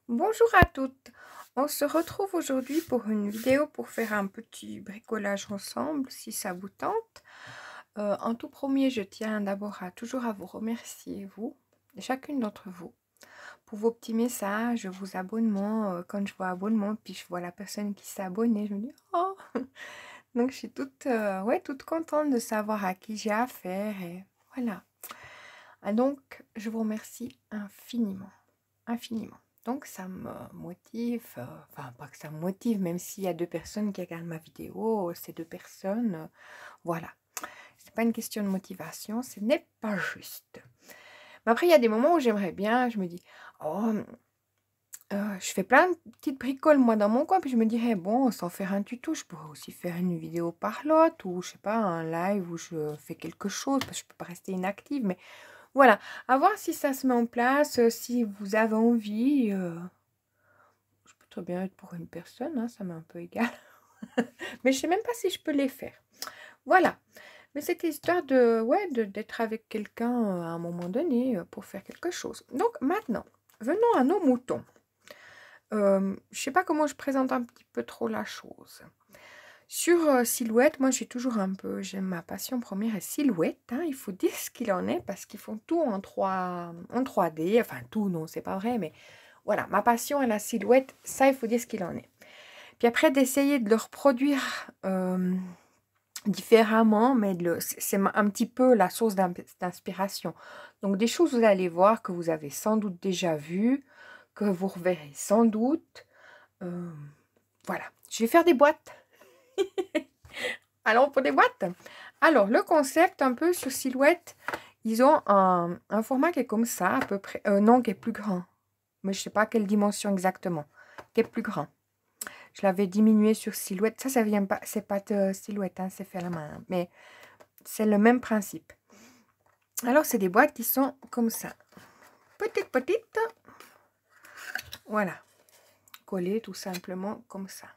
Bonjour à toutes. On se retrouve aujourd'hui pour une vidéo pour faire un petit bricolage ensemble, si ça vous tente. En tout premier, je tiens d'abord toujours à vous remercier, vous, chacune d'entre vous, pour vos petits messages, vos abonnements. Quand je vois abonnement, puis je vois la personne qui s'est abonnée, je me dis oh. Donc je suis toute, ouais, toute contente de savoir à qui j'ai affaire et voilà. Ah, donc je vous remercie infiniment, infiniment. Donc ça me motive, enfin pas que ça me motive, même s'il y a deux personnes qui regardent ma vidéo, ces deux personnes, voilà. C'est pas une question de motivation, ce n'est pas juste. Mais après, il y a des moments où j'aimerais bien, je me dis, oh, je fais plein de petites bricoles moi dans mon coin, puis je me dirais, bon, sans faire un tuto, je pourrais aussi faire une vidéo parlotte, ou je sais pas, un live où je fais quelque chose, parce que je peux pas rester inactive, mais voilà, à voir si ça se met en place, si vous avez envie. Je peux très bien être pour une personne, hein, ça m'est un peu égal. Mais je sais même pas si je peux les faire. Voilà. Mais c'était histoire de, ouais, d'être avec quelqu'un à un moment donné pour faire quelque chose. Donc maintenant, venons à nos moutons. Je sais pas comment je présente un petit peu trop la chose. Sur Silhouette, moi j'ai toujours un peu, j'aime ma passion première est Silhouette. Hein, il faut dire ce qu'il en est parce qu'ils font tout en 3D. Enfin tout, non, c'est pas vrai, mais voilà, ma passion est la Silhouette. Ça, il faut dire ce qu'il en est. Puis après, d'essayer de le reproduire différemment, mais c'est un petit peu la source d'inspiration. Donc des choses, vous allez voir que vous avez sans doute déjà vues, que vous reverrez sans doute. Voilà, je vais faire des boîtes. Alors, pour des boîtes. Alors, le concept un peu sur Silhouette, ils ont un format qui est comme ça, à peu près. Non, qui est plus grand. Mais je ne sais pas quelle dimension exactement. Qui est plus grand. Je l'avais diminué sur Silhouette. Ça vient pas, c'est pas de Silhouette, hein, c'est fait à la main. Hein, mais c'est le même principe. Alors, c'est des boîtes qui sont comme ça. Petites. Voilà. Collées tout simplement comme ça.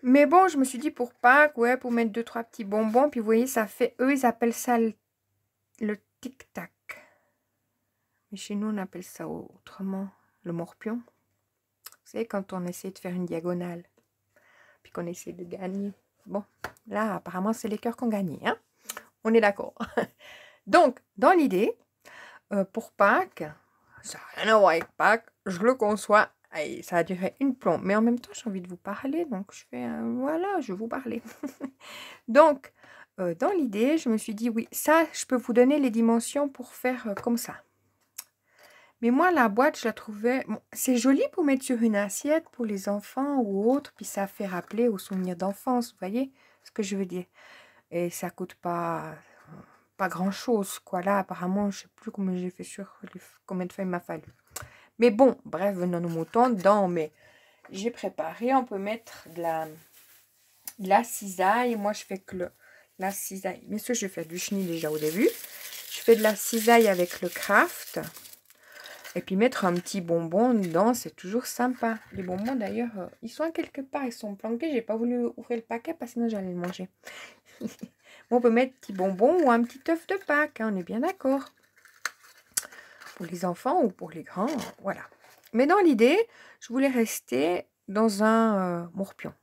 Mais bon, je me suis dit pour Pâques, ouais, pour mettre 2-3 petits bonbons. Puis vous voyez, ça fait, eux, ils appellent ça le tic-tac. Mais chez nous, on appelle ça autrement le morpion. Vous savez, quand on essaie de faire une diagonale, puis qu'on essaie de gagner. Bon, là, apparemment, c'est les cœurs qui ont gagné, hein. On est d'accord. Donc, dans l'idée, pour Pâques, ça n'a rien à voir avec Pâques, je le conçois. Et ça a duré une plombe. Mais en même temps, j'ai envie de vous parler, donc je fais, voilà, je vais vous parler. Donc, dans l'idée, je me suis dit, oui, ça, je peux vous donner les dimensions pour faire comme ça. Mais moi, la boîte, je la trouvais... Bon, c'est joli pour mettre sur une assiette pour les enfants ou autre, puis ça fait rappeler aux souvenirs d'enfance, vous voyez ce que je veux dire. Et ça coûte pas grand-chose, quoi. Là, apparemment, je sais plus combien j'ai fait sur combien de feuilles il m'a fallu. Mais bon, bref, venons nos moutons dedans, mais j'ai préparé, on peut mettre de la cisaille. Moi, je fais que la cisaille. Mais ça, je vais faire du chenille déjà au début. Je fais de la cisaille avec le craft. Et puis mettre un petit bonbon dedans, c'est toujours sympa. Les bonbons d'ailleurs, ils sont quelque part, ils sont planqués. J'ai pas voulu ouvrir le paquet parce que sinon j'allais le manger. On peut mettre petit bonbon ou un petit œuf de Pâques, hein, on est bien d'accord. Pour les enfants ou pour les grands, voilà. Mais dans l'idée, je voulais rester dans un morpion.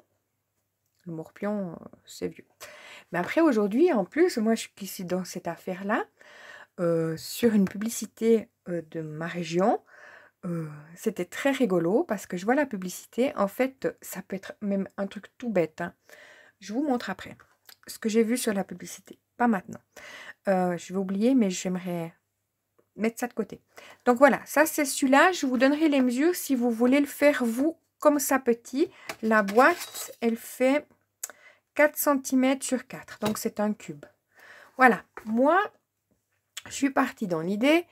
Le morpion, c'est vieux. Mais après, aujourd'hui, en plus, moi, je suis dans cette affaire-là, sur une publicité de ma région. C'était très rigolo parce que je vois la publicité. En fait, ça peut être même un truc tout bête. Hein. Je vous montre après ce que j'ai vu sur la publicité. Pas maintenant. Je vais oublier, mais j'aimerais mettre ça de côté. Donc voilà, ça c'est celui-là. Je vous donnerai les mesures si vous voulez le faire vous comme ça petit. La boîte, elle fait 4 cm sur 4. Donc c'est un cube. Voilà. Moi, je suis partie dans l'idée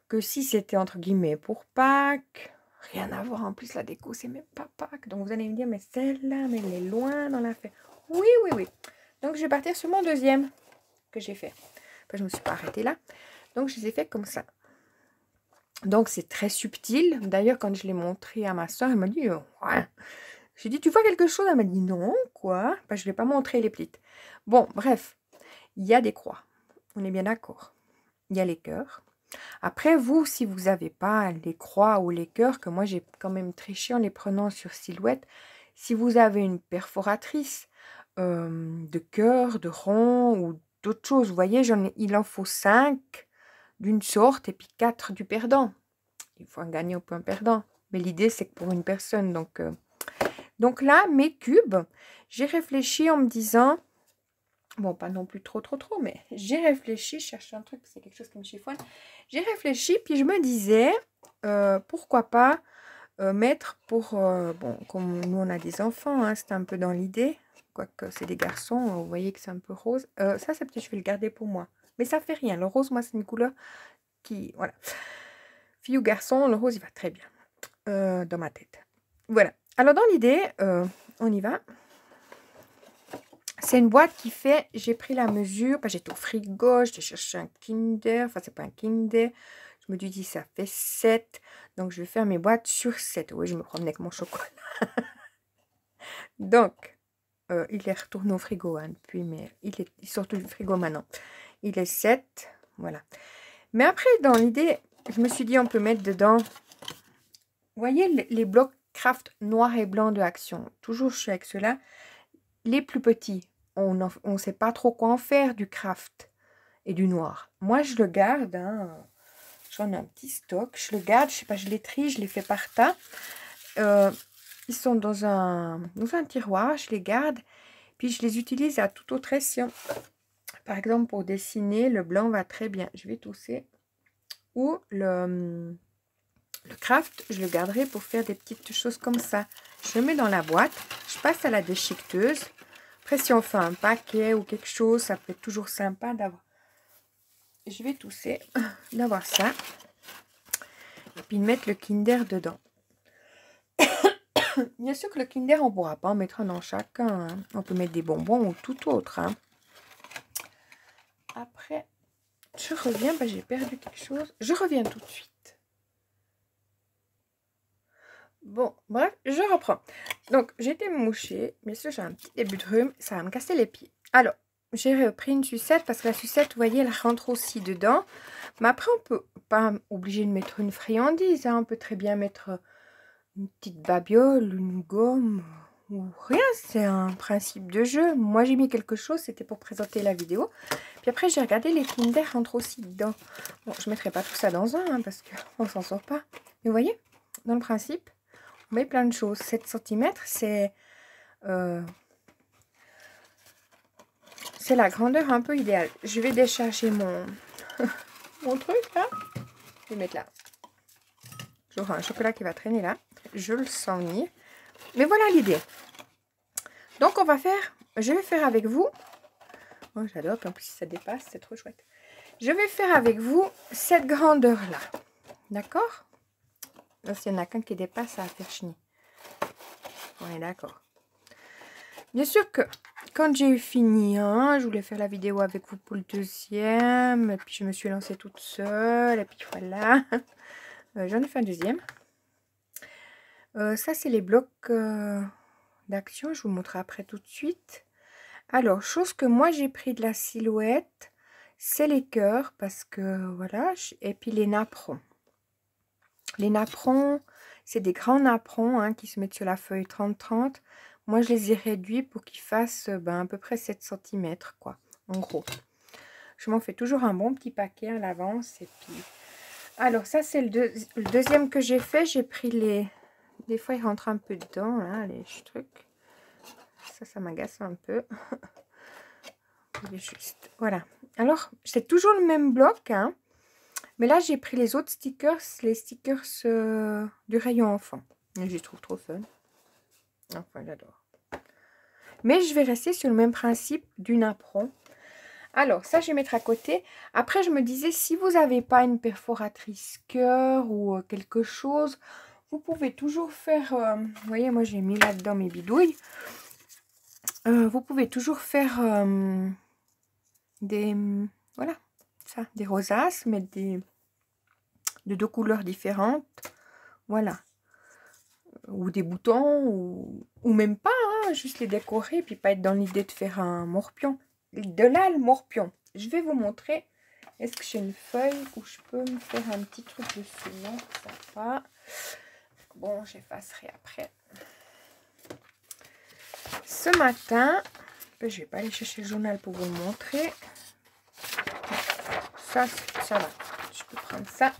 que si c'était entre guillemets pour Pâques, rien à voir. En plus, la déco, c'est même pas Pâques. Donc vous allez me dire, mais celle-là, mais elle est loin dans l'affaire. Oui. Donc je vais partir sur mon deuxième que j'ai fait. Enfin, je me suis pas arrêtée là. Donc je les ai fait comme ça. Donc c'est très subtil. D'ailleurs, quand je l'ai montré à ma soeur, elle m'a dit, ouais. J'ai dit, tu vois quelque chose? Elle m'a dit, non, quoi? Je ne vais pas montrer les plites. Bon, bref, il y a des croix. On est bien d'accord. Il y a les cœurs. Après, vous, si vous n'avez pas les croix ou les cœurs, que moi j'ai quand même triché en les prenant sur silhouette, si vous avez une perforatrice de cœur, de rond ou d'autres choses, vous voyez, il en faut 5 d'une sorte et puis 4 du perdant. Il faut un gagnant ou un perdant. Mais l'idée, c'est que pour une personne. Donc là, mes cubes, j'ai réfléchi en me disant... Bon, pas non plus trop, mais j'ai réfléchi, je cherche un truc, c'est quelque chose qui me chiffonne. J'ai réfléchi, puis je me disais, pourquoi pas mettre pour... bon, comme nous, on a des enfants, hein, c'est un peu dans l'idée. Quoique c'est des garçons, vous voyez que c'est un peu rose. Ça, c'est peut-être, je vais le garder pour moi. Mais ça fait rien. Le rose, moi, c'est une couleur qui... Voilà. Fille ou garçon, le rose, il va très bien dans ma tête. Voilà. Alors, dans l'idée, on y va. C'est une boîte qui fait, j'ai pris la mesure, j'étais au frigo, j'ai cherché un Kinder, enfin c'est pas un Kinder, je me suis dit ça fait 7, donc je vais faire mes boîtes sur 7. Oui, je me promenais avec mon chocolat. Donc, il est retourné au frigo hein, depuis, mais il sort du frigo maintenant. Il est 7, voilà. Mais après, dans l'idée, je me suis dit on peut mettre dedans, vous voyez les blocs craft noir et blanc de Action. Toujours je suis avec ceux-là. Les plus petits, on ne sait pas trop quoi en faire du craft et du noir. Moi, je le garde. Hein. J'en ai un petit stock. Je le garde. Je sais pas, je les trie, je les fais par tas. Ils sont dans un tiroir. Je les garde. Puis, je les utilise à toute autre escient. Par exemple, pour dessiner, le blanc va très bien. Je vais tousser. Ou le craft, je le garderai pour faire des petites choses comme ça. Je le mets dans la boîte. Je passe à la déchiqueteuse. Après, si on fait un paquet ou quelque chose, ça peut être toujours sympa d'avoir. Je vais tousser, d'avoir ça. Et puis de mettre le Kinder dedans. Bien sûr que le Kinder, on ne pourra pas en mettre un dans chacun. Hein. On peut mettre des bonbons ou tout autre. Hein. Après, je reviens. J'ai perdu quelque chose. Je reviens tout de suite. Bon, bref, je reprends. Donc, j'ai été me moucher. Bien sûr, j'ai un petit début de rhume. Ça va me casser les pieds. Alors, j'ai repris une sucette parce que la sucette, vous voyez, elle rentre aussi dedans. Mais après, on peut pas obligé de mettre une friandise. Hein. On peut très bien mettre une petite babiole, une gomme ou rien. C'est un principe de jeu. Moi, j'ai mis quelque chose. C'était pour présenter la vidéo. Puis après, j'ai regardé les Kinder rentrent aussi dedans. Bon, je ne mettrai pas tout ça dans un hein, parce qu'on ne s'en sort pas. Mais vous voyez, dans le principe, on met plein de choses. 7 cm, c'est la grandeur un peu idéale. Je vais décharger mon, mon truc là. Je vais mettre là. J'aurai un chocolat qui va traîner là. Je le sens venir. Mais voilà l'idée. Donc on va faire, je vais faire avec vous. Oh, j'adore, en plus si ça dépasse, c'est trop chouette. Je vais faire avec vous cette grandeur là. D'accord? Là, s'il y en a qu'un qui dépasse, ça va faire chenille. On est d'accord. Bien sûr que quand j'ai eu fini, hein, je voulais faire la vidéo avec vous pour le deuxième. Et puis je me suis lancée toute seule. Et puis voilà. J'en ai fait un deuxième. Ça, c'est les blocs d'action. Je vous montrerai après tout de suite. Alors, chose que moi, j'ai pris de la silhouette, c'est les cœurs. Parce que, voilà. Et puis les napperons. Les napperons, c'est des grands napperons hein, qui se mettent sur la feuille 30-30. Moi, je les ai réduits pour qu'ils fassent à peu près 7 cm, quoi, en gros. Je m'en fais toujours un bon petit paquet à l'avance. Et puis... Alors, ça, c'est le deuxième que j'ai fait. J'ai pris les... Des fois, il rentre un peu dedans, là, les trucs. Ça m'agace un peu. Juste, voilà. Alors, c'est toujours le même bloc, hein. Mais là, j'ai pris les autres stickers, les stickers du rayon enfant. Je les trouve trop fun. Enfin, j'adore. Mais je vais rester sur le même principe du napperon. Alors, ça, je vais mettre à côté. Après, je me disais, si vous n'avez pas une perforatrice cœur ou quelque chose, vous pouvez toujours faire... vous voyez, moi, j'ai mis là-dedans mes bidouilles. Vous pouvez toujours faire des... Voilà, ça, des rosaces, mettre de 2 couleurs différentes. Voilà. Ou des boutons, ou même pas, hein, juste les décorer, puis pas être dans l'idée de faire un morpion. De là, le morpion. Je vais vous montrer Est-ce que j'ai une feuille où je peux me faire un petit truc dessus? Non, ça va. Bon, j'effacerai après. Ce matin, je vais pas aller chercher le journal pour vous le montrer. Ça va. Je peux prendre ça.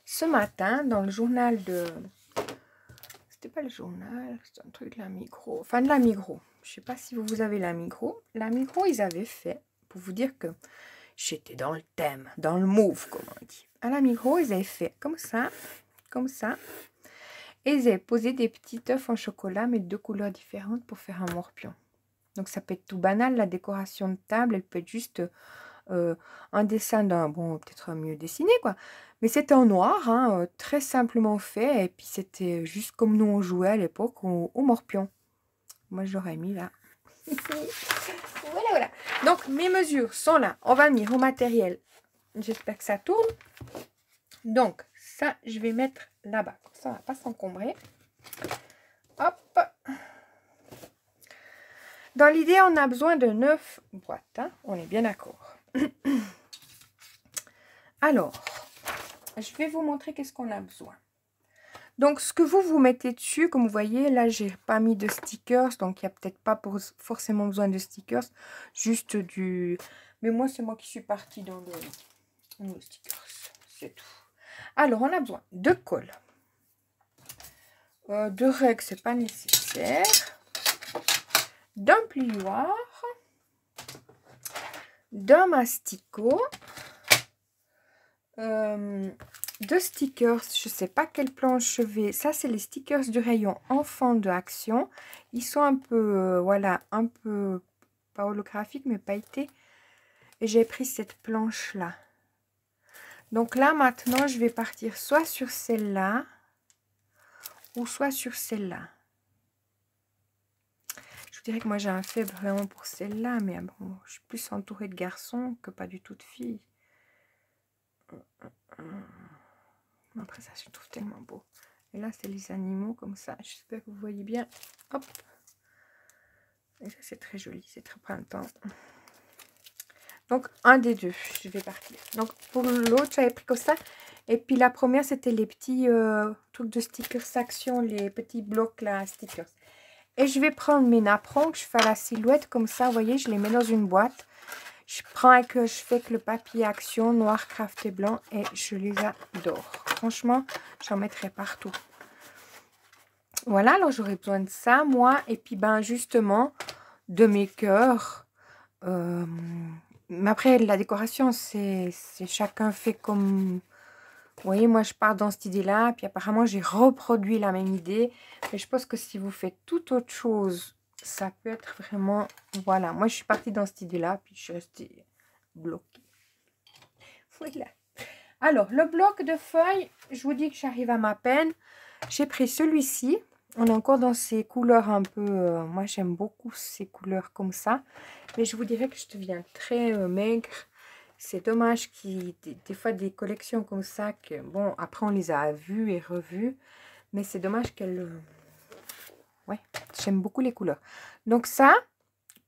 Ce matin, dans le journal de... C'était pas le journal, c'est un truc de la Migros. Enfin, de la Migros. Je sais pas si vous avez la Migros. La Migros, ils avaient fait, pour vous dire que j'étais dans le thème, dans le move, comme on dit. À la Migros, ils avaient fait comme ça. Et ils avaient posé des petits œufs en chocolat, mais de 2 couleurs différentes pour faire un morpion. Donc, ça peut être tout banal, la décoration de table. Elle peut être juste un dessin d'un... Bon, peut-être mieux dessiné, quoi. Mais c'était en noir, hein, très simplement fait. Et puis, c'était juste comme nous, on jouait à l'époque au morpion. Moi, je l'aurais mis là. Voilà. Donc, mes mesures sont là. On va venir au matériel. J'espère que ça tourne. Donc, ça, je vais mettre là-bas. Ça ne va pas s'encombrer. Hop. Dans l'idée, on a besoin de 9 boîtes. Hein. On est bien d'accord. Alors, je vais vous montrer qu'est-ce qu'on a besoin. Donc, ce que vous mettez dessus, comme vous voyez, là, j'ai pas mis de stickers. Donc, il n'y a peut-être pas forcément besoin de stickers. Juste du... Mais moi, c'est moi qui suis partie dans le stickers. C'est tout. Alors, on a besoin de colle. De règles, c'est pas nécessaire. D'un plioir. D'un masticot. De stickers, je sais pas quelle planche je vais. Ça, c'est les stickers du rayon enfant de Action. Ils sont un peu, voilà, un peu pas holographiques, mais pailletés. Et j'ai pris cette planche là. Donc là, maintenant, je vais partir soit sur celle-là ou soit sur celle-là. Je vous dirais que moi, j'ai un faible vraiment pour celle-là, mais bon, je suis plus entourée de garçons que pas du tout de filles. Après ça, je trouve tellement beau. Et là, c'est les animaux comme ça. J'espère que vous voyez bien. Hop. Et ça, c'est très joli. C'est très printemps. Donc, un des deux, je vais partir. Donc, pour l'autre, j'avais pris comme ça. Et puis, la première, c'était les petits trucs de stickers Action. Les petits blocs, là, stickers. Et je vais prendre mes napperons que je fais à la silhouette. Comme ça, vous voyez, je les mets dans une boîte. Je prends et que je fais avec le papier Action noir crafté blanc et je les adore. Franchement, j'en mettrai partout. Voilà, alors j'aurai besoin de ça, moi. Et puis, ben justement, de mes cœurs. Mais après, la décoration, c'est chacun fait comme... Vous voyez, moi, je pars dans cette idée-là. Puis apparemment, j'ai reproduit la même idée. Mais je pense que si vous faites toute autre chose... Ça peut être vraiment... Voilà, moi je suis partie dans cette idée-là, puis je suis restée bloquée. Voilà. Alors, le bloc de feuilles, je vous dis que j'arrive à ma peine. J'ai pris celui-ci. On est encore dans ces couleurs un peu... moi, j'aime beaucoup ces couleurs comme ça. Mais je vous dirais que je deviens très maigre. C'est dommage qu'il y ait des fois des collections comme ça. Que, bon, après, on les a vues et revues. Mais c'est dommage qu'elles... Ouais, j'aime beaucoup les couleurs. Donc ça,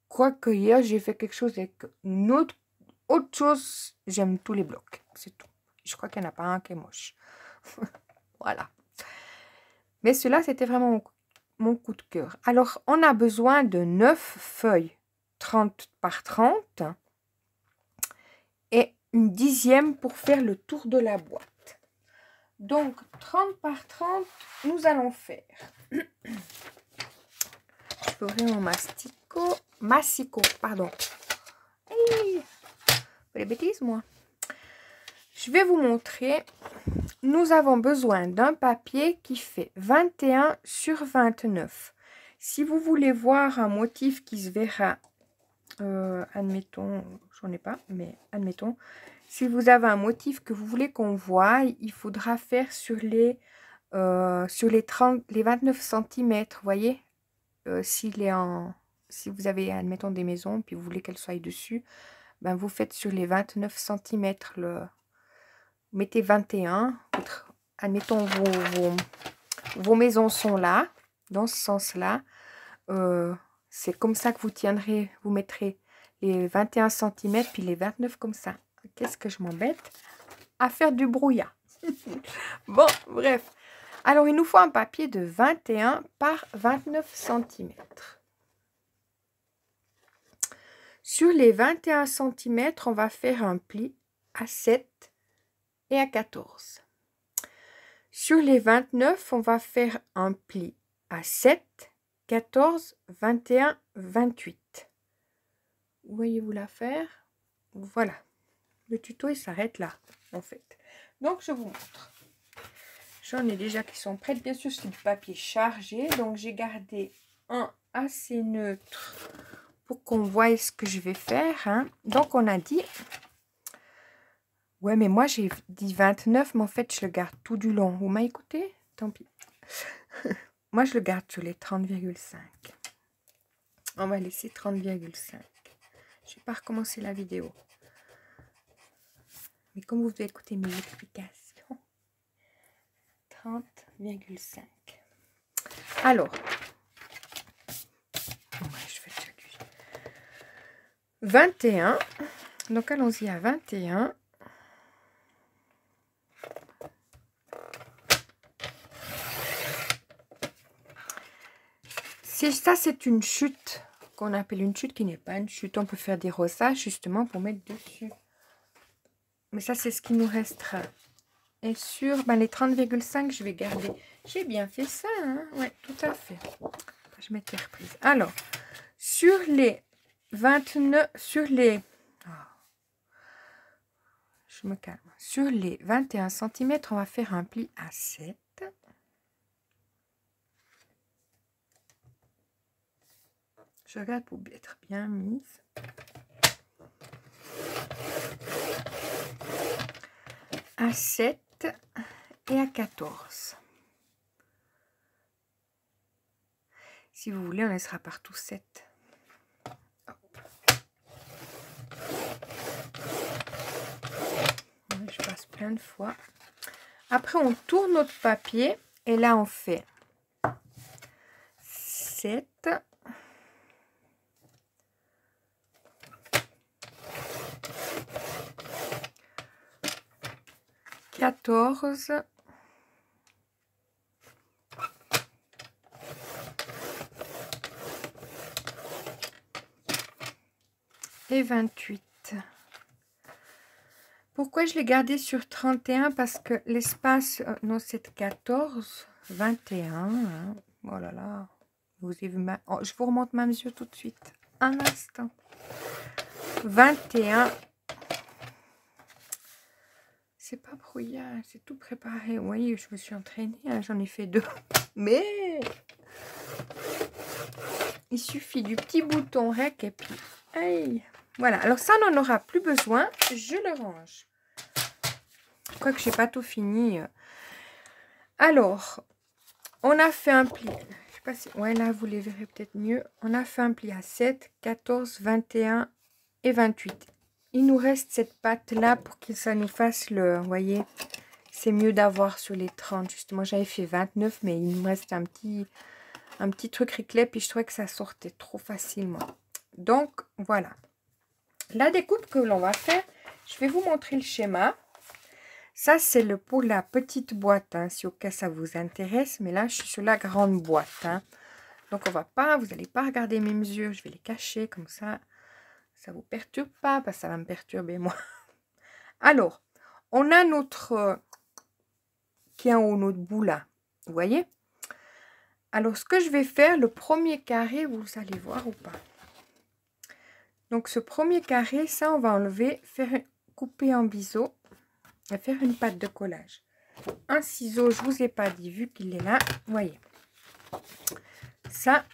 quoique hier, j'ai fait quelque chose avec une autre chose. J'aime tous les blocs, c'est tout. Je crois qu'il n'y en a pas un qui est moche. Voilà. Mais celui-là, c'était vraiment mon coup de cœur. Alors, on a besoin de 9 feuilles 30 par 30 et une dixième pour faire le tour de la boîte. Donc, 30 par 30, nous allons faire... Je vais ouvrir mon massicot, pardon. Hey, les bêtises, moi. Je vais vous montrer. Nous avons besoin d'un papier qui fait 21 sur 29. Si vous voulez voir un motif qui se verra, admettons, j'en ai pas, mais admettons, si vous avez un motif que vous voulez qu'on voie, il faudra faire sur les 29 cm, vous voyez. Si vous avez, admettons, des maisons, puis vous voulez qu'elles soient dessus, ben vous faites sur les 29 cm, mettez 21. Admettons, vos maisons sont là, dans ce sens-là. C'est comme ça que vous tiendrez, vous mettrez les 21 cm, puis les 29 comme ça. Qu'est-ce que je m'embête à faire du brouillard. Bon, bref. Alors, il nous faut un papier de 21 par 29 cm. Sur les 21 cm, on va faire un pli à 7 et à 14. Sur les 29, on va faire un pli à 7, 14, 21, 28. Voyez-vous la faire? Voilà. Le tuto, il s'arrête là, en fait. Donc, je vous montre. J'en ai déjà qui sont prêtes. Bien sûr, c'est du papier chargé. Donc, j'ai gardé un assez neutre pour qu'on voie ce que je vais faire. Hein. Donc, on a dit... Ouais, mais moi, j'ai dit 29, mais en fait, je le garde tout du long. Vous m'avez écouté? Tant pis. Moi, je le garde sur les 30,5. On va laisser 30,5. Je vais pas recommencer la vidéo. Mais comme vous devez écouter mes explications. 30,5. Alors, je fais ça. 21. Donc, allons-y à 21. Ça, c'est une chute qu'on appelle une chute qui n'est pas une chute. On peut faire des rossages justement pour mettre dessus. Mais ça, c'est ce qui nous restera. Et sur les 30,5, je vais garder. J'ai bien fait ça, hein? Oui, tout à fait. Je m'étais reprise. Alors, sur les 29, sur les... je me calme. Sur les 21 cm, on va faire un pli à 7. Je regarde pour être bien mise. À 7 et à 14. Si vous voulez, on laissera partout 7. Hop. Je passe plein de fois. Après, on tourne notre papier et là, on fait 7. 14 et 28. Pourquoi je l'ai gardé sur 31? Parce que l'espace, non, c'est 14, 21. Hein. Oh là là, vous avez vu je vous remonte ma mesure tout de suite. Un instant. 21. C'est pas brouillard, c'est tout préparé. Vous voyez, je me suis entraînée, hein, j'en ai fait 2. Mais il suffit du petit bouton rec et puis... Aïe. Voilà, alors ça, on n'en aura plus besoin. Je le range. Quoique je n'ai pas tout fini. Alors, on a fait un pli. Je sais pas si... Ouais, là, vous les verrez peut-être mieux. On a fait un pli à 7, 14, 21 et 28. Il nous reste cette patte-là pour que ça nous fasse le... Vous voyez, c'est mieux d'avoir sur les 30. Justement, j'avais fait 29, mais il me reste un petit truc riclet. Puis je trouvais que ça sortait trop facilement. Donc, voilà. La découpe que l'on va faire, je vais vous montrer le schéma. Ça, c'est pour la petite boîte, hein, si au cas ça vous intéresse. Mais là, je suis sur la grande boîte. Hein. Donc, vous n'allez pas regarder mes mesures. Je vais les cacher comme ça. Ça ne vous perturbe pas, parce que ça va me perturber moi. Alors, on a notre... qui est en haut, notre bout là. Vous voyez? Alors, ce que je vais faire, le premier carré, vous allez voir ou pas? Donc, ce premier carré, ça, on va enlever, couper en biseau et faire une patte de collage. Un ciseau, je ne vous ai pas dit, vu qu'il est là. Vous voyez? Ça,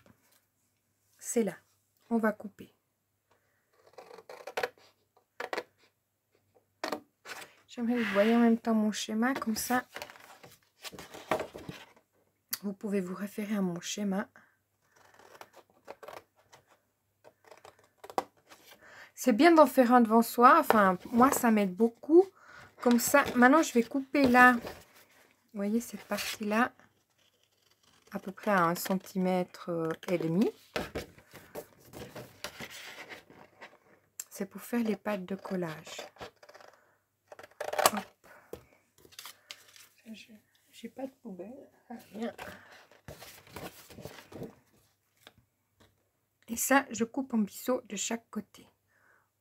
c'est là. On va couper. J'aimerais que vous voyez en même temps mon schéma, comme ça. Vous pouvez vous référer à mon schéma. C'est bien d'en faire un devant soi. Enfin, moi, ça m'aide beaucoup. Comme ça, maintenant, je vais couper là. Vous voyez, cette partie-là, à peu près à 1,5 cm. C'est pour faire les pattes de collage. j'ai pas de poubelle. Rien. Et ça, je coupe en biseau de chaque côté.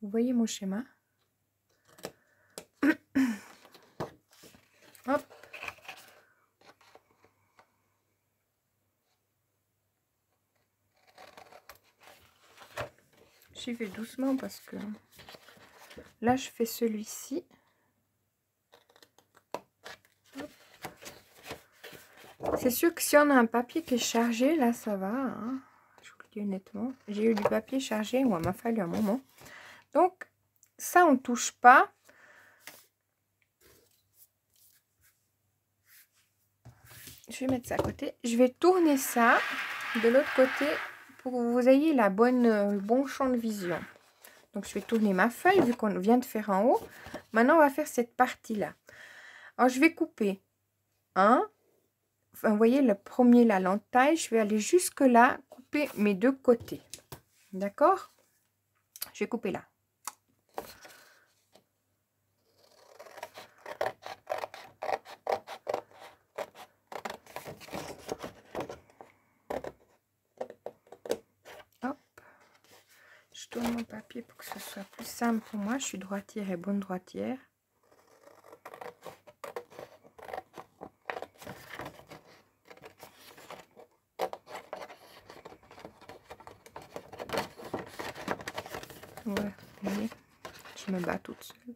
Vous voyez mon schéma? Hop. J'y vais doucement parce que là, je fais celui-ci. C'est sûr que si on a un papier qui est chargé, là, ça va. Hein. Je vous le dis honnêtement. J'ai eu du papier chargé, moi, il m'a fallu un moment. Donc, ça, on ne touche pas. Je vais mettre ça à côté. Je vais tourner ça de l'autre côté pour que vous ayez le bon champ de vision. Donc, je vais tourner ma feuille vu qu'on vient de faire en haut. Maintenant, on va faire cette partie-là. Alors, je vais couper un. Enfin, vous voyez, le premier, là, l'entaille. Je vais aller jusque là, couper mes deux côtés. D'accord? Je vais couper là. Je tourne mon papier pour que ce soit plus simple pour moi. Je suis droitière et bonne droitière. Ouais, vous voyez, je me bats toute seule.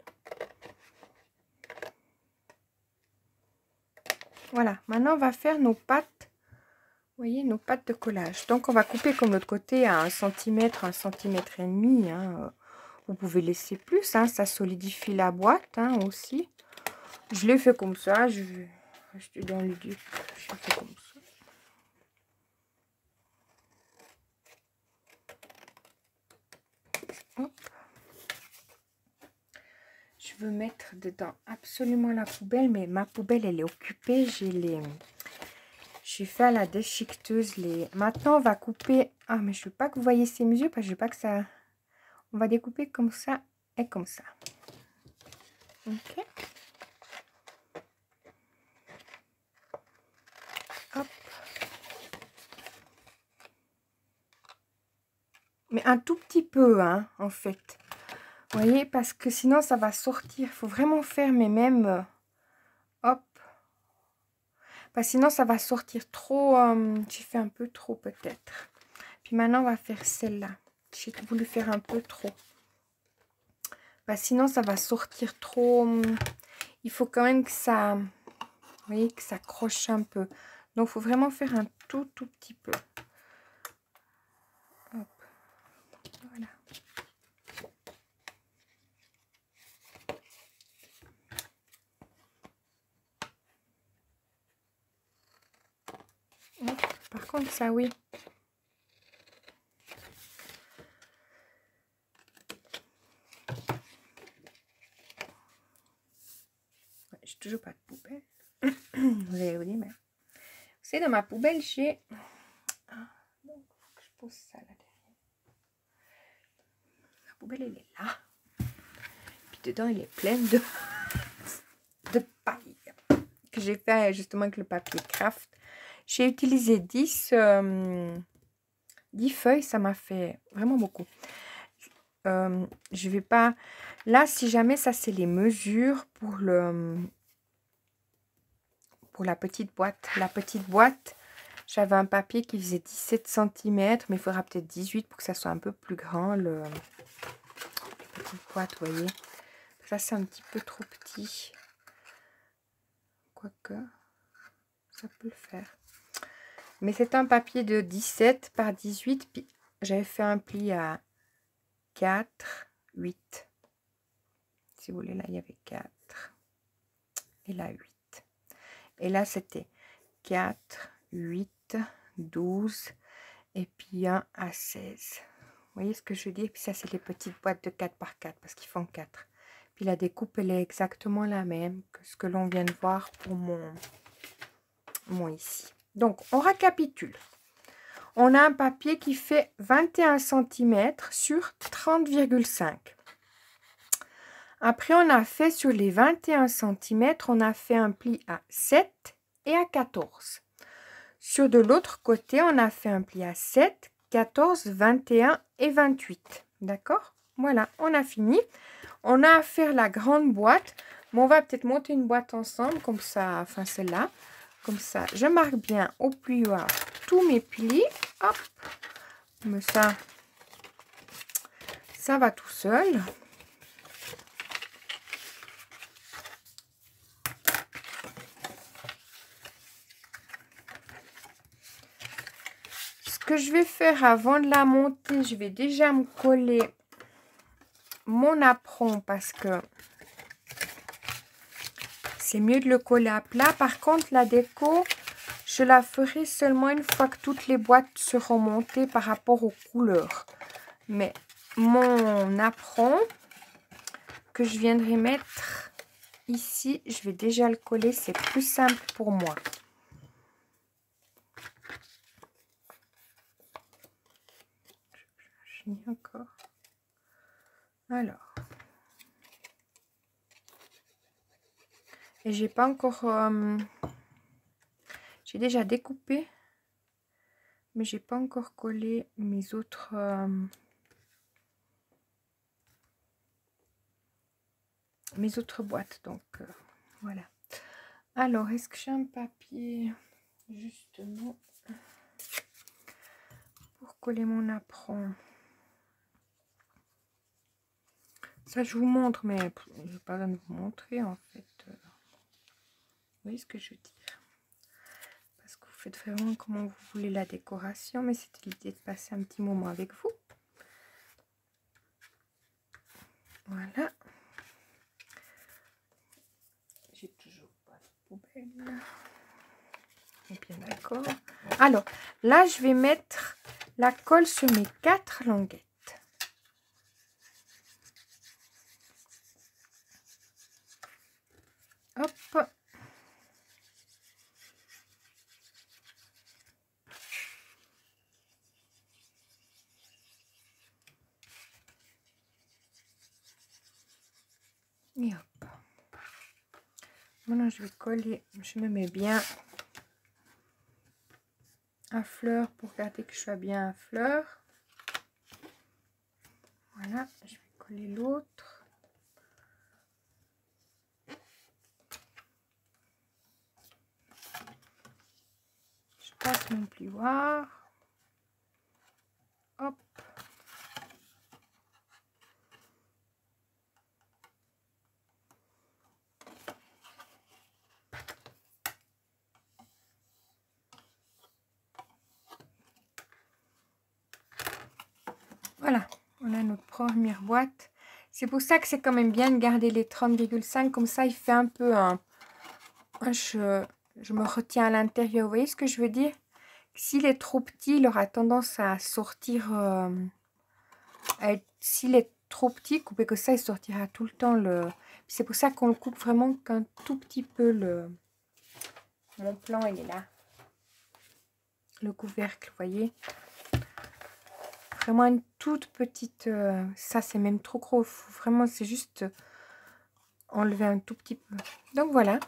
Voilà, maintenant on va faire nos pattes. Vous voyez, nos pattes de collage. Donc on va couper comme l'autre côté à 1 cm, 1,5 cm. Hein. Vous pouvez laisser plus, hein, ça solidifie la boîte hein, aussi. Je l'ai fait comme ça, j'étais dans le duc, je fais comme ça. Hop. Je veux mettre dedans absolument la poubelle, mais ma poubelle elle est occupée. J'ai fait à la déchiqueteuse les. Maintenant on va couper. Ah mais je veux pas que vous voyez ces mesures parce que je veux pas que ça. On va découper comme ça et comme ça. Ok. Hop. Mais un tout petit peu, hein, en fait. Vous voyez, parce que sinon ça va sortir. Il faut vraiment faire, mais même... hop. Parce que sinon ça va sortir trop... j'ai fait un peu trop peut-être. Puis maintenant on va faire celle-là. J'ai voulu faire un peu trop. Parce que sinon ça va sortir trop... il faut quand même que ça... vous voyez, que ça accroche un peu. Donc il faut vraiment faire un tout petit peu. Hop. Voilà. Par contre, ça, oui. Ouais, j'ai toujours pas de poubelle. Vous allez vous dire, mais... vous savez, dans ma poubelle, j'ai... ah, donc, faut que je pose ça là derrière. La poubelle, elle est là. Puis dedans, elle est pleine de paille. Que j'ai fait justement avec le papier craft. J'ai utilisé 10 feuilles, ça m'a fait vraiment beaucoup. Je vais pas... là, si jamais, ça, c'est les mesures pour la petite boîte. La petite boîte, j'avais un papier qui faisait 17 cm, mais il faudra peut-être 18 pour que ça soit un peu plus grand, la petite boîte, vous voyez. Ça, c'est un petit peu trop petit. Quoique, ça peut le faire. Mais c'est un papier de 17 par 18, puis j'avais fait un pli à 4, 8. Si vous voulez, là, il y avait 4. Et là, 8. Et là, c'était 4, 8, 12. Et puis 1 à 16. Vous voyez ce que je dis? Et puis ça, c'est les petites boîtes de 4 par 4 parce qu'ils font 4. Puis la découpe, elle est exactement la même que ce que l'on vient de voir pour mon ici. Donc, on récapitule. On a un papier qui fait 21 cm sur 30,5. Après, on a fait sur les 21 cm, on a fait un pli à 7 et à 14. Sur de l'autre côté, on a fait un pli à 7, 14, 21 et 28. D'accord? Voilà, on a fini. On a à faire la grande boîte. Mais on va peut-être monter une boîte ensemble, comme ça, enfin celle-là. Comme ça, je marque bien au plioir tous mes plis. Hop. Mais ça va tout seul. Ce que je vais faire avant de la monter, je vais déjà me coller mon apron parce que c'est mieux de le coller à plat. Par contre, la déco, je la ferai seulement une fois que toutes les boîtes seront montées par rapport aux couleurs. Mais mon apron que je viendrai mettre ici, je vais déjà le coller. C'est plus simple pour moi. Je finis encore. Alors. Et j'ai pas encore... j'ai déjà découpé. Mais j'ai pas encore collé mes autres... mes autres boîtes. Donc, voilà. Alors, est-ce que j'ai un papier justement pour coller mon apron? Ça, je vous montre, mais je n'ai pas besoin de vous montrer, en fait. Vous voyez ce que je veux dire? Parce que vous faites vraiment comment vous voulez la décoration, mais c'était l'idée de passer un petit moment avec vous. Voilà. J'ai toujours pas de poubelle. On est bien d'accord. Alors, là, je vais mettre la colle sur mes 4 languettes. Hop. Et hop. Maintenant, je vais coller. Je me mets bien à fleur pour garder que je sois bien à fleur. Voilà, je vais coller l'autre. Je passe mon plioir. Hop. Voilà, on a notre première boîte. C'est pour ça que c'est quand même bien de garder les 30,5. Comme ça, il fait un peu un... Je me retiens à l'intérieur. Vous voyez ce que je veux dire? S'il est trop petit, il aura tendance à sortir... S'il est trop petit, coupé que ça, il sortira tout le temps. C'est pour ça qu'on le coupe vraiment qu'un tout petit peu. Mon plan, il est là. Le couvercle, vous voyez? Vraiment une toute petite... ça, c'est même trop gros. Vraiment, c'est juste enlever un tout petit peu. Donc, voilà.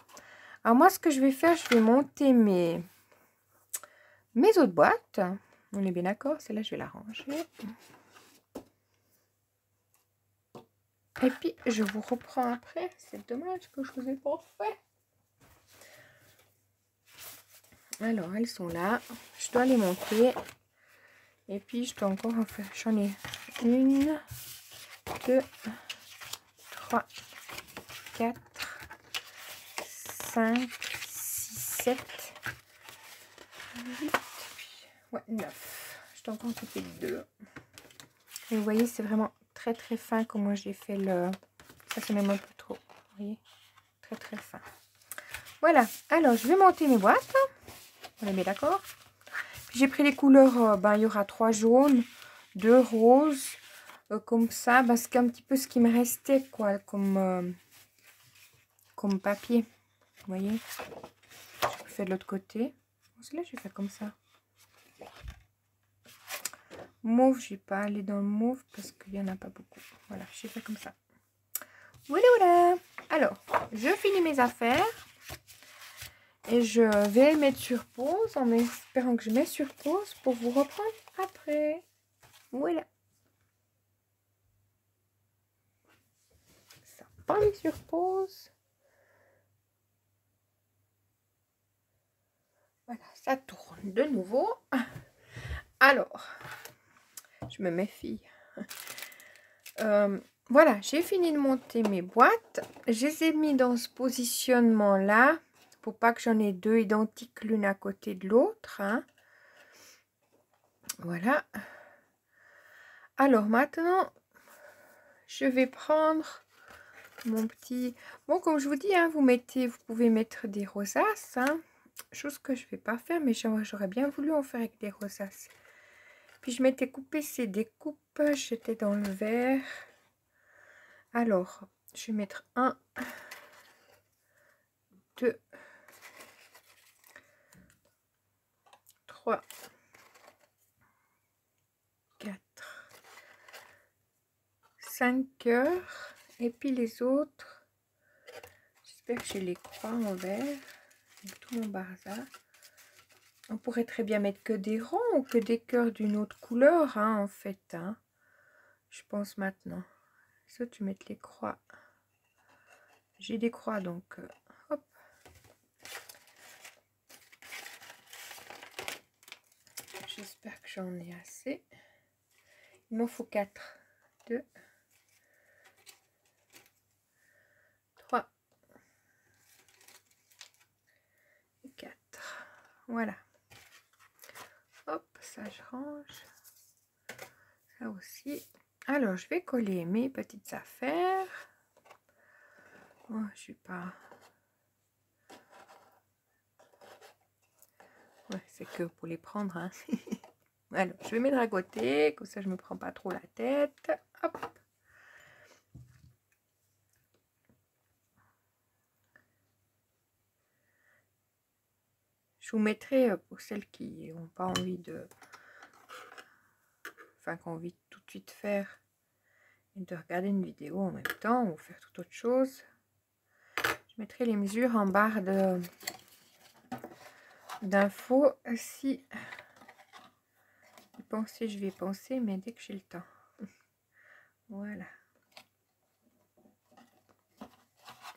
Alors, moi, ce que je vais faire, je vais monter mes autres boîtes. On est bien d'accord? Celle-là, je vais la ranger. Et puis, je vous reprends après. C'est dommage que je vous ai pas fait. Alors, elles sont là. Je dois les monter. Et puis, je dois encore en faire. J'en ai 1, 2, 3, 4, 5, 6, 7, 8, ouais, 9. Je dois encore couper 2. Et vous voyez, c'est vraiment très très fin comment j'ai fait le... Ça, c'est même un peu trop. Vous voyez, très très fin. Voilà. Alors, je vais monter mes boîtes. On est bien d'accord? J'ai pris les couleurs, il y aura 3 jaunes, 2 roses, comme ça, parce qu'un petit peu ce qui me restait, quoi, comme papier. Vous voyez? Je fais de l'autre côté. Celui-là, je vais faire comme ça. Mauve, je vais pas aller dans le mauve parce qu'il n'y en a pas beaucoup. Voilà, je vais faire comme ça. Voilà, voilà. Alors, je finis mes affaires. Et je vais mettre sur pause en espérant que je mets sur pause pour vous reprendre après. Voilà. Ça n'a pas mis sur pause. Voilà, ça tourne de nouveau. Alors, je me méfie. Voilà, j'ai fini de monter mes boîtes. Je les ai mis dans ce positionnement-là pour pas que j'en ai deux identiques l'une à côté de l'autre. Hein. Voilà. Alors maintenant, je vais prendre mon petit... Bon, comme je vous dis, hein, vous pouvez mettre des rosaces. Hein. Chose que je vais pas faire, mais j'aurais bien voulu en faire avec des rosaces. Puis je m'étais coupé ces découpes. J'étais dans le vert. Alors, je vais mettre 1, 2, 3, 4, 5 cœurs. Et puis les autres, j'espère que j'ai les croix en vert. Avec tout mon bazar. On pourrait très bien mettre que des ronds ou que des cœurs d'une autre couleur, hein, en fait. Hein. Je pense maintenant. Ça, tu mets les croix. J'ai des croix, donc hop. J'espère que j'en ai assez. Il m'en faut 4. 2, 3 et 4. Voilà. Hop, ça je range. Ça aussi. Alors, je vais coller mes petites affaires. Oh, je suis pas... Ouais, c'est que pour les prendre. Hein. Alors, je vais mettre à côté, comme ça je me prends pas trop la tête. Hop. Je vous mettrai pour celles qui n'ont pas envie de... Enfin, qui ont envie de tout de suite faire et de regarder une vidéo en même temps ou faire toute autre chose. Je mettrai les mesures en barre d'infos si penser, je vais penser, mais dès que j'ai le temps. Voilà.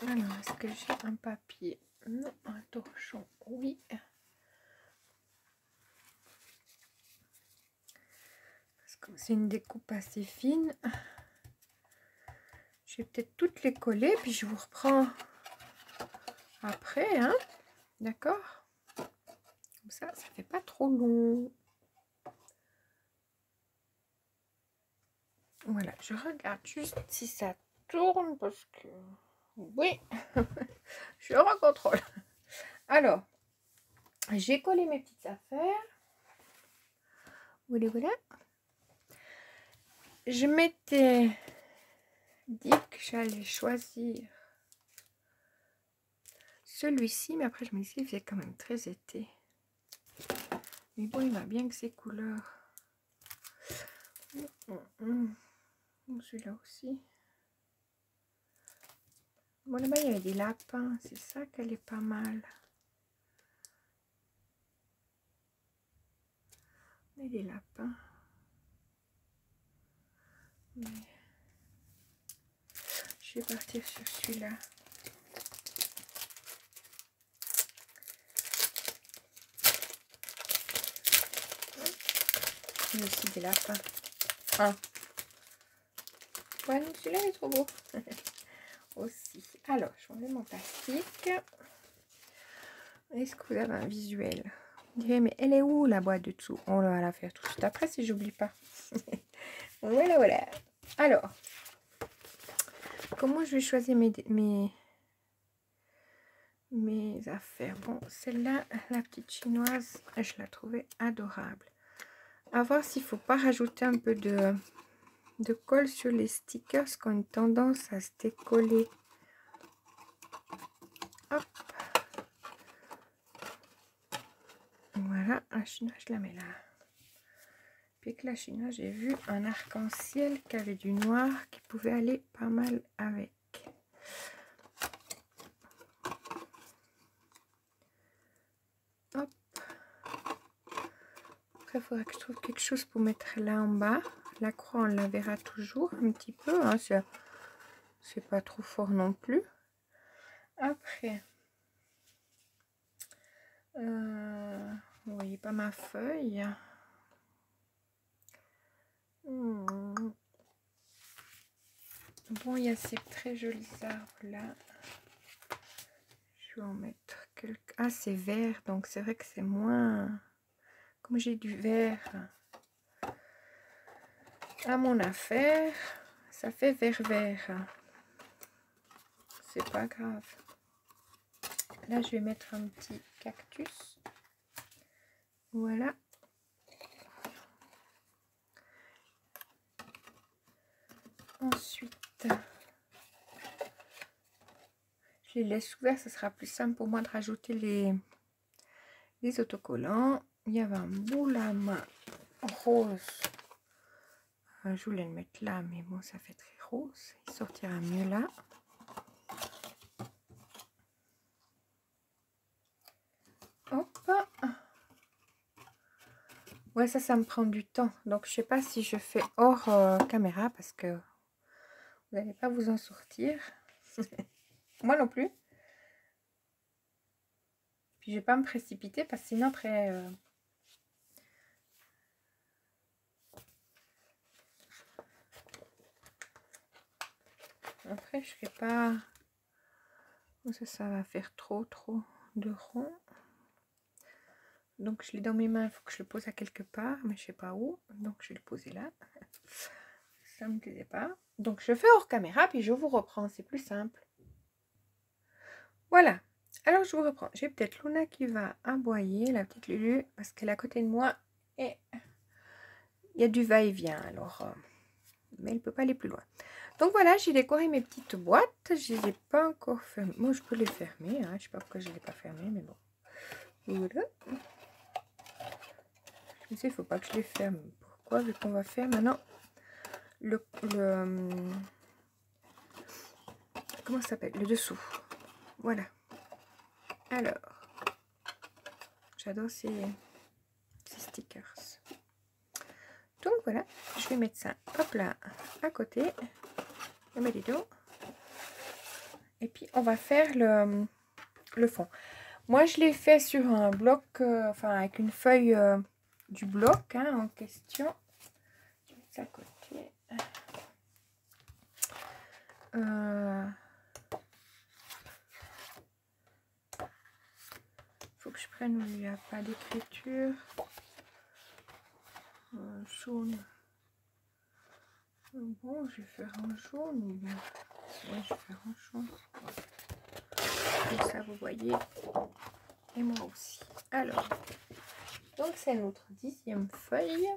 Alors, est-ce que j'ai un papier? Non, un torchon, oui. Parce que c'est une découpe assez fine. Je vais peut-être toutes les coller, puis je vous reprends après, hein. D'accord? Comme ça fait pas trop long. Voilà, je regarde juste si ça tourne, parce que... Oui, je recontrôle. Alors, j'ai collé mes petites affaires. Voilà, voilà. Je m'étais dit que j'allais choisir celui-ci, mais après je me suis dit qu'il faisait quand même très été. Mais bon, il va bien que ces couleurs. Celui-là aussi. Bon, là-bas, il y avait des lapins. C'est ça qu'elle est pas mal. Et des lapins. Mais... je vais partir sur celui-là. Il y a aussi des lapins. Ah. Ouais, celui-là est trop beau. Aussi. Alors, je vais enlever mon plastique. Est-ce que vous avez un visuel? Vous direz, mais elle est où la boîte de dessous? On va la faire tout de suite après si j'oublie pas. Voilà, voilà. Alors, comment je vais choisir mes affaires? Bon, celle-là, la petite chinoise, je la trouvais adorable. À voir s'il ne faut pas rajouter un peu de colle sur les stickers qui ont une tendance à se décoller. Hop. Voilà, la chinoise, je la mets là. Puis que la chinoise, j'ai vu un arc-en-ciel qui avait du noir qui pouvait aller pas mal avec. Après, il faudra que je trouve quelque chose pour mettre là en bas. La croix, on la verra toujours un petit peu. Hein, c'est pas trop fort non plus. Après, vous voyez pas ma feuille. Bon, il y a ces très jolis arbres là. Je vais en mettre quelques... Ah, c'est vert, donc c'est vrai que c'est moins... Comme j'ai du vert à mon affaire, ça fait vert. C'est pas grave. Là, je vais mettre un petit cactus. Voilà. Ensuite, je les laisse ouverts. Ce sera plus simple pour moi de rajouter les autocollants. Il y avait un boule à main rose. Je voulais le mettre là, mais bon, ça fait très rose. Il sortira mieux là. Hop. Ouais, ça me prend du temps. Donc, je sais pas si je fais hors caméra parce que vous n'allez pas vous en sortir. Moi non plus. Puis, je vais pas me précipiter parce que sinon, après... Après, je ne ferai pas... Ça va faire trop de rond. Donc, je l'ai dans mes mains. Il faut que je le pose à quelque part. Mais je ne sais pas où. Donc, je vais le poser là. Ça ne me plaisait pas. Donc, je fais hors caméra. Puis, je vous reprends. C'est plus simple. Voilà. Alors, je vous reprends. J'ai peut-être Luna qui va aboyer, la petite Lulu. Parce qu'elle est à côté de moi. Et il y a du va-et-vient. Alors... mais elle ne peut pas aller plus loin. Donc voilà, j'ai décoré mes petites boîtes. Je ne les ai pas encore fermées. Moi, je peux les fermer. Hein. Je ne sais pas pourquoi je ne les ai pas fermées, mais bon. Voilà. Je sais, il ne faut pas que je les ferme. Pourquoi? Vu qu'on va faire maintenant comment ça s'appelle? Le dessous. Voilà. Alors, j'adore ces stickers. Donc voilà, je vais mettre ça, hop là, à côté. Et puis, on va faire le fond. Moi, je l'ai fait sur un bloc, enfin, avec une feuille du bloc hein, en question. Je vais mettre ça à côté. Faut que je prenne où il n'y a pas d'écriture. Jaune. Bon, je vais faire un jaune. Ouais, je vais faire un jaune. Comme ça, vous voyez. Et moi aussi. Alors, donc c'est notre 10e feuille.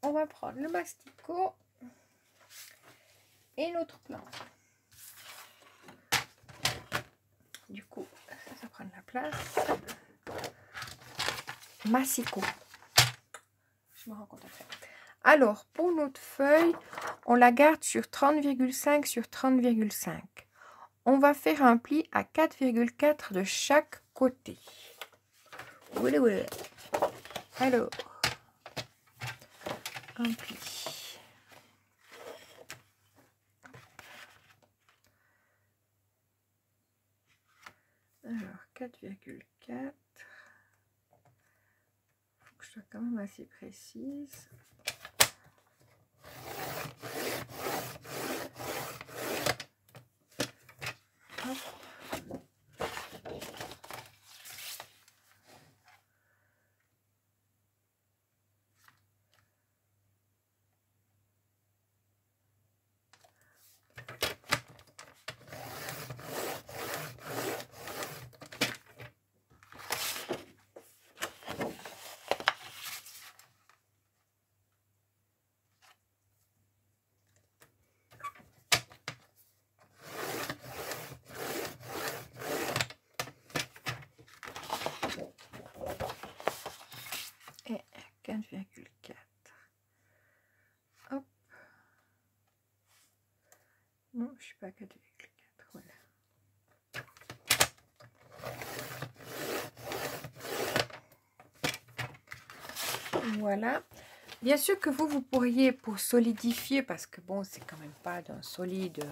On va prendre le masticot et notre plan. Du coup, ça prend de la place. Massicot. Je me rends compte après. Alors, pour notre feuille, on la garde sur 30,5 sur 30,5. On va faire un pli à 4,4 de chaque côté. Voilà, voilà. Alors, un pli. Alors, 4,4. Faut que je sois quand même assez précise. Hop. Et 4,4. Hop. Non, je suis pas à 4,4. Voilà. Voilà. Bien sûr que vous pourriez, pour solidifier, parce que bon, c'est quand même pas d'un solide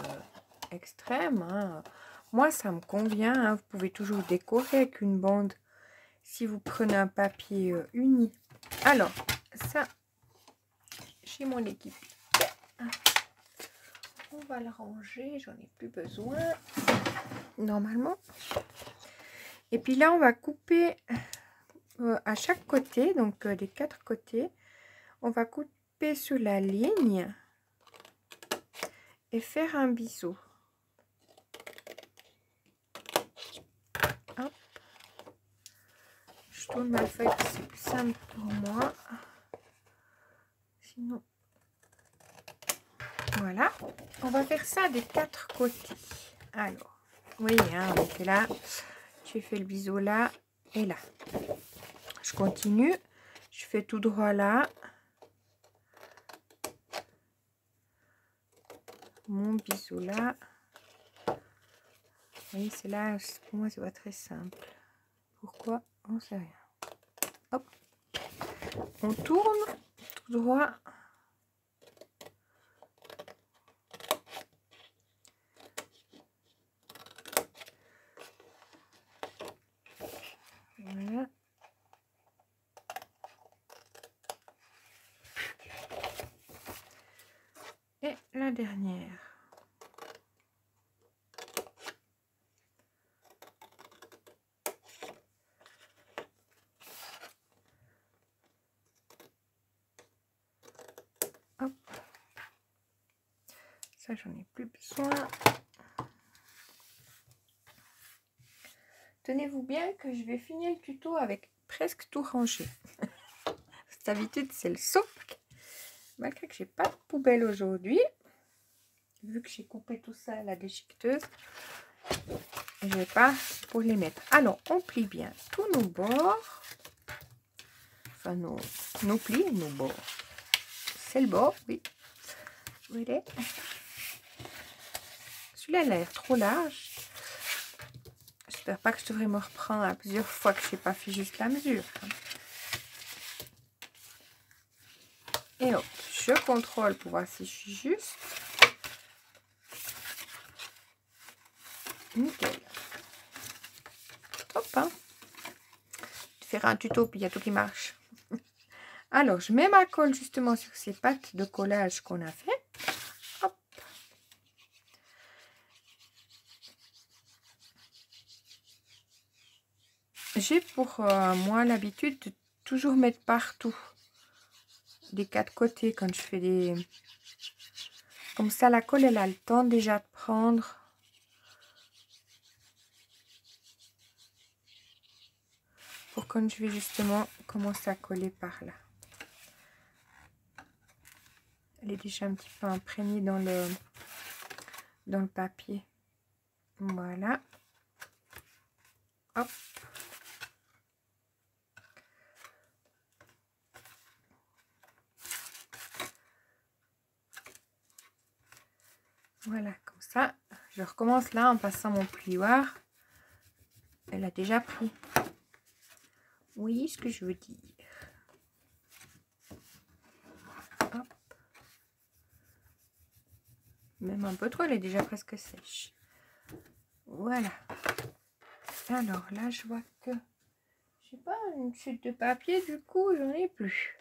extrême, hein. Moi, ça me convient, hein. Vous pouvez toujours décorer avec une bande si vous prenez un papier uni. Alors, ça, j'ai mon équipe. On va le ranger, j'en ai plus besoin, normalement. Et puis là, on va couper à chaque côté, donc des 4 côtés. On va couper sur la ligne et faire un biseau. Hop. Je tourne ma feuille, c'est plus simple pour moi. Sinon, voilà. On va faire ça des 4 côtés. Alors, vous voyez, hein, on était là. J'ai fait le biseau là et là. Je continue. Je fais tout droit là. Mon biseau là. Vous voyez, c'est là, pour moi, c'est pas très simple. Pourquoi? On ne sait rien. Hop. On tourne tout droit. Voilà. Et la dernière. Hop. Ça, j'en ai plus besoin. Tenez-vous bien que je vais finir le tuto avec presque tout rangé. D'habitude, c'est le souk. Malgré que j'ai pas de poubelle aujourd'hui, vu que j'ai coupé tout ça à la déchiqueteuse, je vais pas pour les mettre. Alors, on plie bien tous nos bords. Enfin, nos plis, nos bords. C'est le bord, oui. Vous voyez? Celui-là, il a l'air trop large. J'espère pas que je devrais me reprendre à plusieurs fois que je n'ai pas fait juste la mesure. Et hop, je contrôle pour voir si je suis juste. Nickel. Hop, hein. Je vais faire un tuto, puis il y a tout qui marche. Alors, je mets ma colle justement sur ces pattes de collage qu'on a fait. Hop. J'ai pour moi l'habitude de toujours mettre partout des 4 côtés quand je fais des... Comme ça, la colle, elle a le temps déjà de prendre. Pour quand je vais justement commencer à coller par là. Elle est déjà un petit peu imprégnée dans le papier. Voilà. Hop. Voilà, comme ça. Je recommence là en passant mon plioir. Elle a déjà pris. Oui, ce que je veux dire. Hop. Même un peu trop, elle est déjà presque sèche. Voilà. Alors là, je vois que j'ai pas une chute de papier, du coup, j'en ai plus.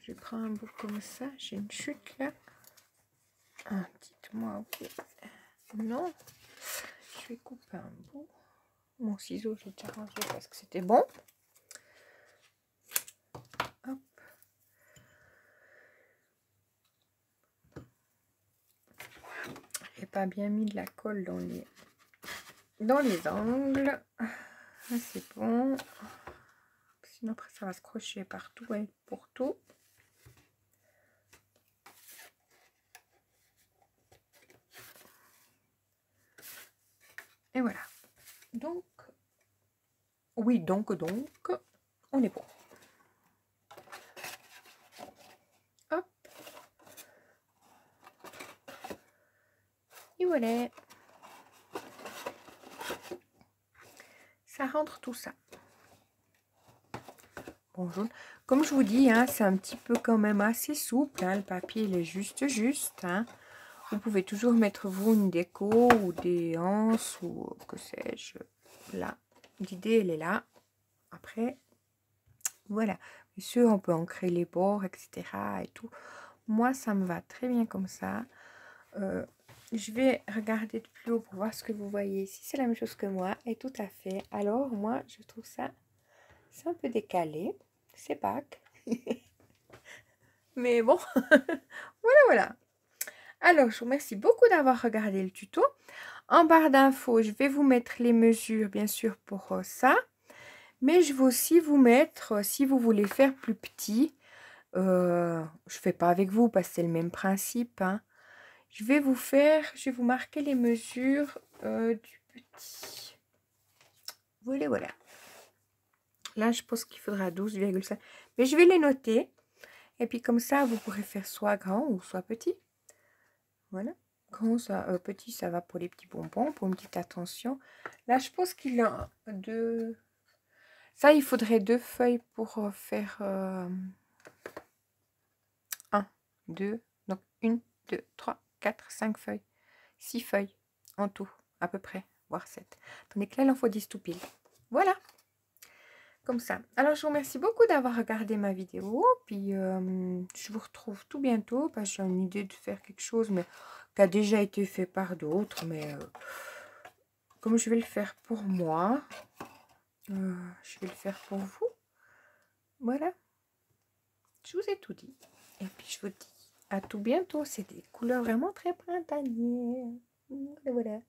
Je prends un bout comme ça. J'ai une chute là. Ah, dites-moi, ok. Non. Je vais couper un bout. Mon ciseau, j'ai déjà rangé parce que c'était bon. Hop. J'ai pas bien mis de la colle dans les angles. Là, c'est bon. Sinon, après, ça va se crocher partout et pour tout. Et voilà. Donc, oui, donc, on est bon. Hop. Et voilà. Ça rentre tout ça. bonbons jaunes. Comme je vous dis, hein, c'est un petit peu quand même assez souple. Hein, le papier, il est juste. Hein. Vous pouvez toujours mettre, vous, une déco ou des anses ou que sais-je. Là, l'idée, elle est là. Après, voilà. Bien sûr, on peut ancrer les bords, etc. et tout. Moi, ça me va très bien comme ça. Je vais regarder de plus haut pour voir ce que vous voyez. Si c'est la même chose que moi, et tout à fait. Alors, moi, je trouve ça, c'est un peu décalé. C'est Pâques. Mais bon, voilà. Alors, je vous remercie beaucoup d'avoir regardé le tuto. En barre d'infos, je vais vous mettre les mesures, bien sûr, pour ça. Mais je vais aussi vous mettre, si vous voulez faire plus petit, je ne fais pas avec vous parce que c'est le même principe. Hein. Je vais vous marquer les mesures du petit. Voilà. Là, je pense qu'il faudra 12,5. Mais je vais les noter. Et puis comme ça, vous pourrez faire soit grand ou soit petit. Voilà. Grand, ça, petit, ça va pour les petits bonbons, pour une petite attention. Là, je pense qu'il y a deux... Ça, il faudrait 2 feuilles pour faire 1, 2, donc 1, 2, 3, 4, 5 feuilles. 6 feuilles en tout, à peu près, voire 7. Tandis que là, il en faut 10 tout pile. Voilà, comme ça. Alors, je vous remercie beaucoup d'avoir regardé ma vidéo. Puis, je vous retrouve tout bientôt parce que j'ai une idée de faire quelque chose, mais qui a déjà été fait par d'autres. Mais comme je vais le faire pour moi, je vais le faire pour vous. Voilà. Je vous ai tout dit. Et puis, je vous dis à tout bientôt. C'est des couleurs vraiment très printanières. Voilà.